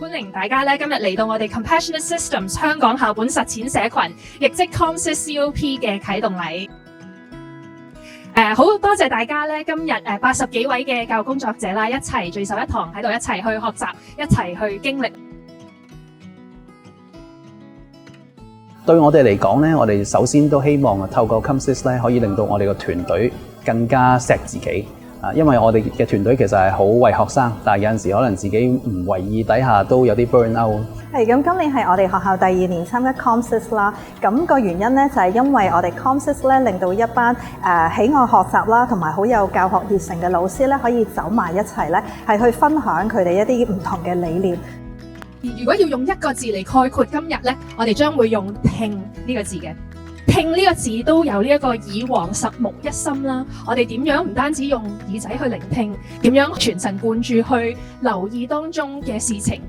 歡迎大家咧今日嚟到我哋 Compassionate Systems 香港校本實踐社群，亦即 ComSys COP 嘅啟動禮。好多謝大家咧今日80幾位嘅教育工作者啦，一齊聚首一堂喺度，一齊去學習，一齊去經歷。對我哋嚟講咧，我哋首先都希望透過 ComSys 咧，可以令到我哋個團隊更加錫自己。因為我哋嘅團隊其實係好為學生，但係有陣時可能自己唔為意底下都有啲 burn out。咁今年係我哋學校第2年參加 ComSys 啦。咁個原因咧就係因為我哋 ComSys 咧令到一班喜愛學習啦，同埋好有教學熱誠嘅老師咧，可以走埋一齊咧，係去分享佢哋一啲唔同嘅理念。如果要用一個字嚟概括今日咧，我哋將會用聽呢個字嘅。聽呢個字都有呢一個耳黃十目一心啦，我哋點樣唔單止用耳仔去聆聽，點樣全神貫注去留意當中嘅事情，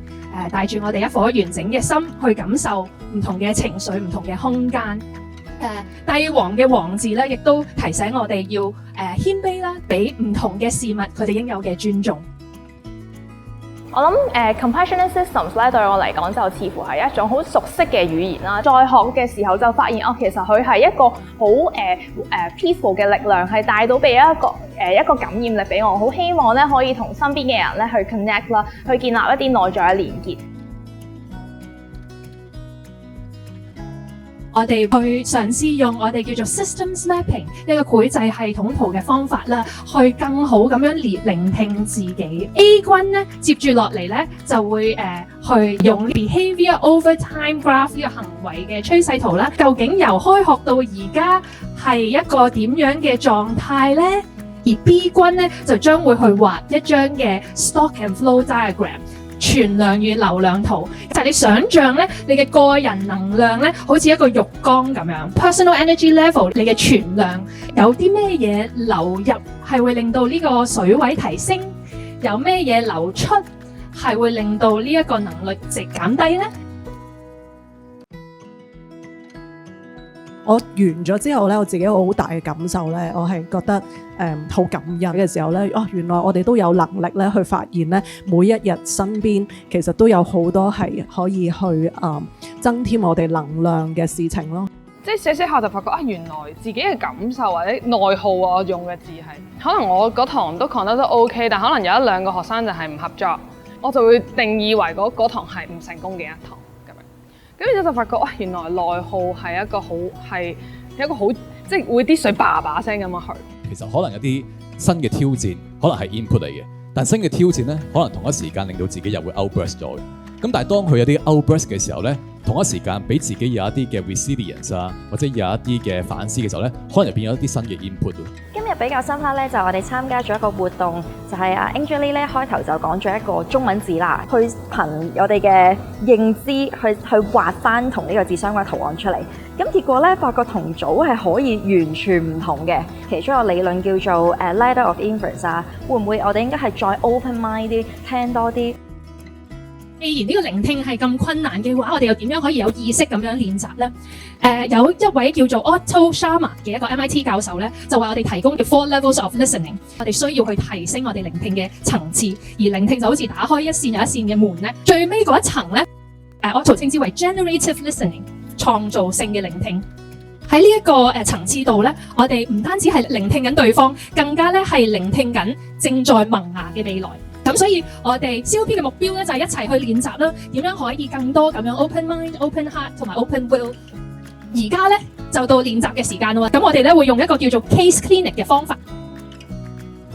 帶住我哋一顆完整嘅心去感受唔同嘅情緒、唔同嘅空間。帝王嘅王字咧，亦都提醒我哋要謙卑啦，俾唔同嘅事物佢哋應有嘅尊重。我諗Compassionate Systems 咧對我嚟講就似乎係一種好熟悉嘅語言啦。在學嘅時候就發現其實佢係一個好peaceful 嘅力量，係帶到俾一個感染力俾我。好希望咧可以同身邊嘅人咧去 connect 啦，去建立一啲內在嘅連結。我哋去嘗試用我哋叫做 systems mapping 一個繪製系統圖嘅方法啦，去更好咁樣聆聽自己。A 君咧接住落嚟咧就會去用 behavior over time graph 呢個行為嘅趨勢圖啦。究竟由開學到而家係一個點樣嘅狀態咧？而 B 君咧就將會去畫一張嘅 stock and flow diagram。存量與流量圖，就係你想象咧，你嘅個人能量咧，好似一個浴缸咁樣 ，personal energy level， 你嘅存量有啲咩嘢流入係會令到呢個水位提升，有咩嘢流出係會令到呢一個能力值減低咧？我完咗之後咧，我自己有好大嘅感受咧，我係覺得好感恩嘅時候咧，原來我哋都有能力咧去發現咧，每一日身邊其實都有好多係可以去增添我哋能量嘅事情咯。即係寫寫下就發覺原來自己嘅感受或者內耗我用嘅字係，可能我嗰堂都講得都 OK， 但可能有一兩個學生就係唔合作，我就會定義為嗰堂係唔成功嘅一堂。咁然之後就發覺，原來內耗係一個好即係會啲水叭叭聲咁樣去。其實可能有啲新嘅挑戰，可能係 input 嚟嘅，但新嘅挑戰咧，可能同一時間令到自己又會 outburst 咗嘅。咁但係當佢有啲 outburst 嘅時候咧，同一時間俾自己有一啲嘅 resilience 啊，或者有一啲嘅反思嘅時候咧，可能又變咗一啲新嘅 input 咯。今日比較深刻咧，就我哋參加咗一個活動，就係Angeline 咧開頭就講咗一個中文字啦，去憑我哋嘅認知去畫翻同呢個字相關嘅圖案出嚟。咁結果咧，發覺同組係可以完全唔同嘅。其中一個理論叫做ladder of inference 啊，會唔會我哋應該係再 open mind 啲，聽多啲？既然呢個聆聽係咁困難嘅話，我哋又點樣可以有意識咁樣練習呢？有一位叫做 Otto Scharmer 嘅一個 MIT 教授咧，就話我哋提供嘅 4 levels of listening， 我哋需要去提升我哋聆聽嘅層次，而聆聽就好似打開一扇又一扇嘅門咧，最尾嗰一層咧，Otto稱之為 generative listening， 創造性嘅聆聽。喺呢一個層次度咧，我哋唔單止係聆聽緊對方，更加咧係聆聽緊正在萌芽嘅未來。咁所以我哋 COP 嘅目標咧就係一齊去練習啦，點樣可以更多咁樣 open mind、open heart 同埋 open will。而家咧就到練習嘅時間啦，咁我哋咧會用一個叫做 case clinic 嘅方法。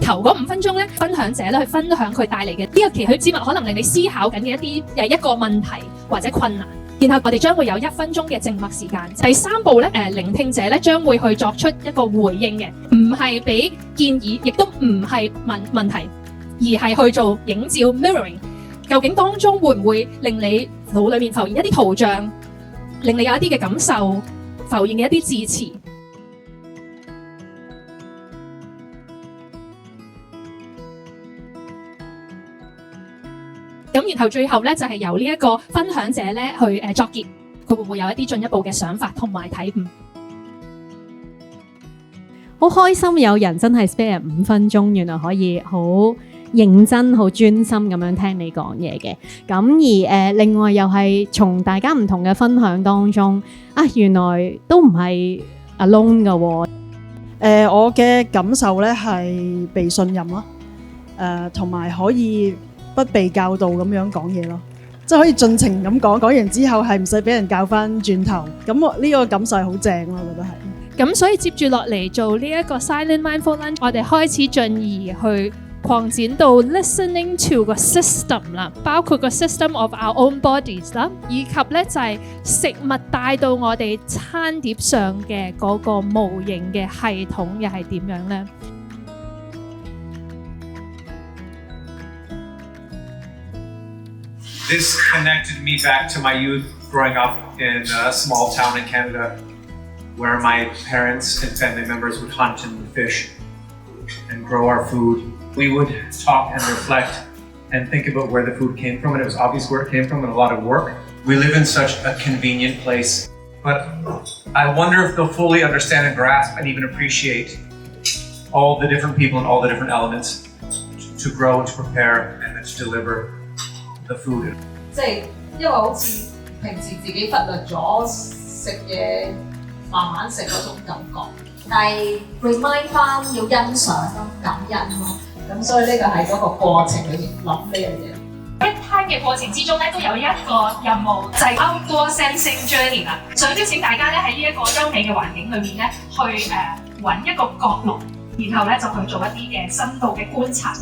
頭嗰5分鐘咧，分享者咧去分享佢帶嚟嘅呢一期許之物，可能令你思考緊嘅一個問題或者困難。然後我哋將會有1分鐘嘅靜默時間。第3步咧，聆聽者咧將會去作出一個回應嘅，唔係俾建議，亦都唔係問題。而係去做影照 mirroring， 究竟當中會唔會令你腦裏面浮現一啲圖像，令你有一啲嘅感受，浮現嘅一啲字詞。咁然後最後咧就係由呢一個分享者咧去作結，佢會唔會有一啲進一步嘅想法同埋體悟？好開心有人真係 spare 5分鐘，原來可以好認真、好專心咁樣聽你講嘢嘅。咁而另外又係從大家唔同嘅分享當中，原來都唔係 alone 㗎喎。我嘅感受咧係被信任咯，同埋可以不被教導咁樣講嘢咯，即係可以盡情咁講，講完之後係唔使俾人教翻轉頭。咁我呢個感受係好正咯，我覺得係。咁所以接住落嚟做呢一個 Silent Mindful Lunch，我哋開始進而去擴展到 listening to 個 system 啦，包括個 system of our own bodies 啦，以及咧就係食物帶到我哋餐碟上嘅嗰個無形嘅系統又係點樣咧？This connected me back to my youth growing up in a small town in Canada where my parents and family members would hunt and fish and grow our food. We would talk and reflect and think about where the food came from, and it was obvious where it came from and a lot of work. We live in such a convenient place, but I wonder if they'll fully understand and grasp and even appreciate all the different people and all the different elements to grow and to prepare and to deliver the food. 即係因為好似平時自己忽略咗食嘢慢慢食嗰種感覺，但係 remind 翻要欣賞咯、感恩咯，咁所以呢個係嗰個過程裏面諗呢樣嘢。一餐嘅過程之中咧，都有一個任務，就係 outdoor sensing journey 啦。想邀請大家咧喺呢一個優美嘅環境裏面咧，去揾一個角落，然後咧就去做一啲嘅深度嘅觀察。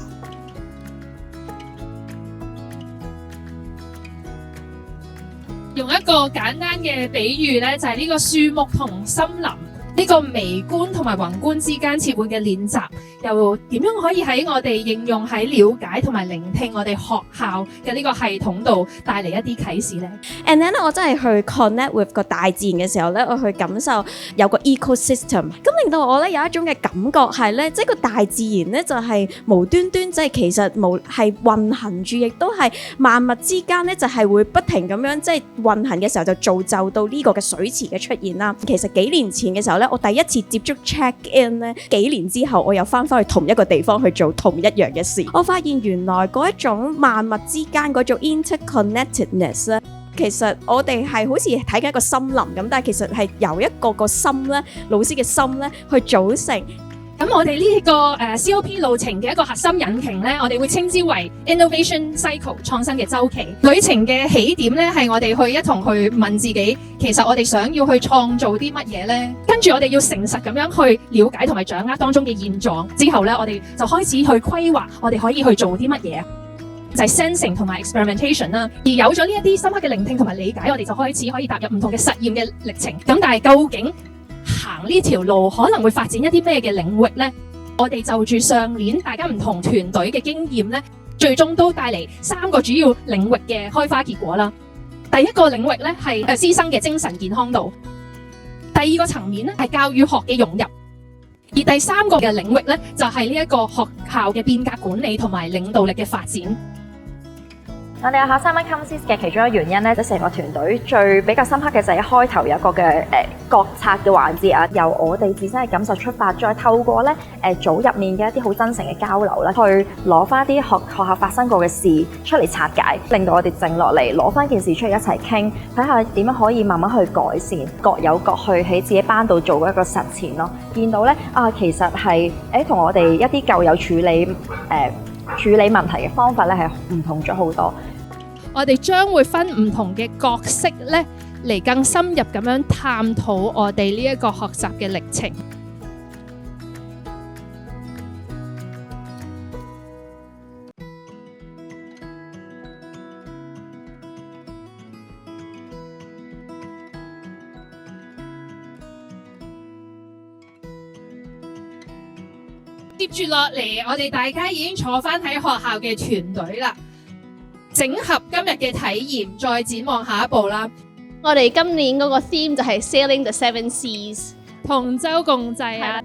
用一個簡單嘅比喻咧，就係呢個樹木同森林呢個微觀同埋宏觀之間切換嘅練習，又點樣可以喺我哋應用喺了解同埋聆聽我哋學校嘅呢個系統度帶嚟一啲啟示呢？ And then 我真係去 connect with 個大自然嘅時候咧，我去感受有個 ecosystem， 咁令到我咧有一種嘅感覺係咧，即係個大自然咧就係無端端即係其實係運行住，亦都係萬物之間咧就係會不停咁樣即係運行嘅時候就造就到呢個嘅水池嘅出現啦。其實幾年前嘅時候咧，我第一次接觸 check in 咧，幾年之後我又翻去同一個地方去做同一樣嘅事，我發現原來嗰一種萬物之間嗰種 interconnectedness 咧，其實我哋係好似睇緊一個森林咁，但係其實係由一個心咧，老師嘅心咧去組成。咁我哋呢個COP 路程嘅一個核心引擎咧，我哋會稱之為 innovation cycle 創新嘅週期。旅程嘅起點咧，係我哋去一同去問自己，其實我哋想要去創造啲乜嘢咧？跟住我哋要誠實咁樣去了解同埋掌握當中嘅現狀。之後咧，我哋就開始去規劃，我哋可以去做啲乜嘢？就係 sensing 同埋 experimentation 啦。而有咗呢一啲深刻嘅聆聽同埋理解，我哋就開始可以踏入唔同嘅實驗嘅歷程。咁但係究竟行呢條路可能會發展一啲咩嘅領域呢？我哋就住上年大家唔同團隊嘅經驗呢，最終都帶嚟3個主要領域嘅開花結果啦。第一個領域呢係師生嘅精神健康度，第二個層面呢係教與學嘅融入，而第3個嘅領域呢就係呢一個學校嘅變革管理同埋領導力嘅發展。我哋有考3蚊 Comsys 嘅其中一個原因咧，就成個團隊最比較深刻嘅就係一開頭有一個嘅覺察嘅環節啊，由我哋自身嘅感受出發，再透過咧組入面嘅一啲好真誠嘅交流咧，去攞翻啲學校發生過嘅事出嚟拆解，令到我哋靜落嚟，攞翻件事出嚟一齊傾，睇下點樣可以慢慢去改善，各有各去喺自己班度做一個實踐咯。見到咧其實係同我哋一啲舊有處理問題嘅方法咧係唔同咗好多。我哋將會分唔同嘅角色咧，嚟更深入咁樣探討我哋呢一個學習嘅歷程。接住落嚟，我哋大家已經坐返喺學校嘅團隊啦。整合今日嘅體驗，再展望下一步啦。我哋今年嗰個 theme 就係 Sailing the Seven Seas， 同舟共濟啊！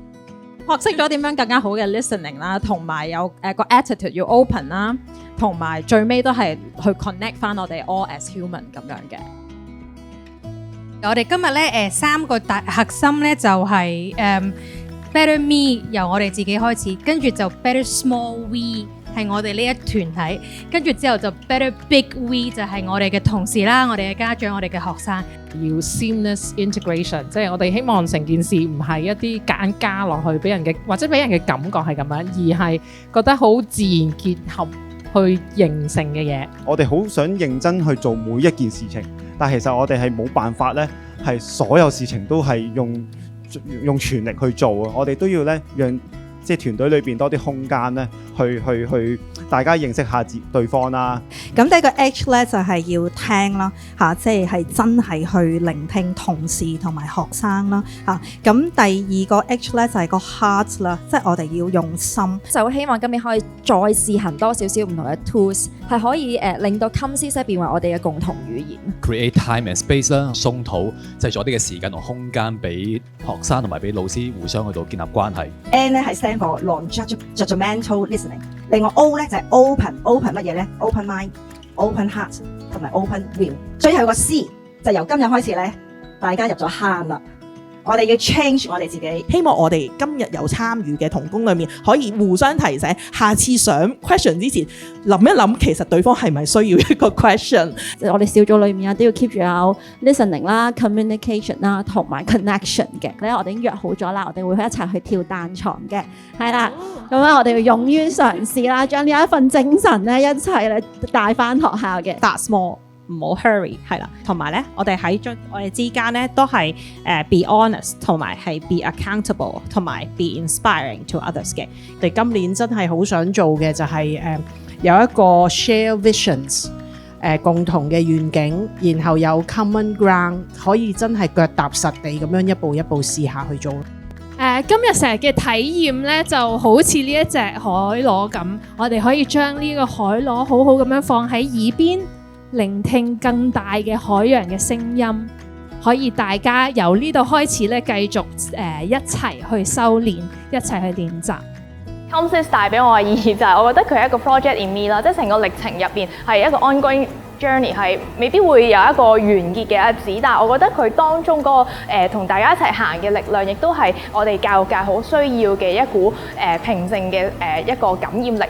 學識咗點樣更加好嘅 listening 啦，同埋有個 attitude 要 open 啦，同埋最尾都係去 connect 翻我哋 all as human 咁樣嘅。我哋今日咧3個大核心咧就係better me 由我哋自己開始，跟住就 better small we 係我哋呢一團體，跟住之後就 Better Big We 就係我哋嘅同事啦、我哋嘅家長、我哋嘅學生。要 seamless integration， 即係我哋希望成件事唔係一啲夾硬加落去俾人嘅，或者俾人嘅感覺係咁樣，而係覺得好自然結合去形成嘅嘢。我哋好想認真去做每一件事情，但其實我哋係冇辦法咧，係所有事情都係用全力去做啊！我哋都要咧讓即係團隊裏邊多啲空間咧，去大家認識下對方啦。咁第一個 H 咧就係要聽啦，嚇，即係真係去聆聽同事同埋學生啦，嚇。咁第二個 H 咧就係個 heart 啦，即係我哋要用心。就希望今年可以再試行多少少唔同嘅 tools， 係可以令到 ComSys 變為我哋嘅共同語言。Create time and space 啦，鬆土製造啲嘅時間同空間俾學生同埋俾老師互相去到建立關係。N 咧係 stand for non-judgmental listening。另外 O 咧就係 open 乜嘢咧 ？open mind、open heart 同埋 open will。最後個 C 就由今日開始咧，大家入咗坑啦。我哋要 change 我哋自己，希望我哋今日有參與嘅同工裏面，可以互相提醒，下次上 question 之前諗一諗，其實對方係咪需要一個 question？ 我哋小組裏面都要 keep 住有 listening 啦、communication 啦同埋 connection 嘅。咧我哋已經約好咗啦，我哋會一齊去跳彈床嘅，係啦。咁咧我哋要勇於嘗試啦，將呢一份精神咧一齊咧帶翻學校嘅。Start small， 唔好 hurry， 係啦。同埋咧，我哋喺我哋之間咧都係be honest， 同埋係 be accountable， 同埋 be inspiring to others 嘅。我哋今年真係好想做嘅就係有一個 share visions， 共同嘅願景，然後有 common ground， 可以真係腳踏實地咁樣一步一步試下去做。今日成日嘅體驗咧，就好似呢一隻海螺咁，我哋可以將呢個海螺好好咁樣放喺耳邊，聆聽更大嘅海洋嘅聲音，可以大家由呢度開始咧，繼續一齊去修練，一齊去練習。ComSys 帶俾我嘅意義就係，我覺得佢係一個 project in me 啦，即係成個歷程入邊係一個 ongoing journey， 係未必會有一個完結嘅日子，但係我覺得佢當中嗰個同大家一齊行嘅力量，亦都係我哋教育界好需要嘅一股平靜嘅一個感染力。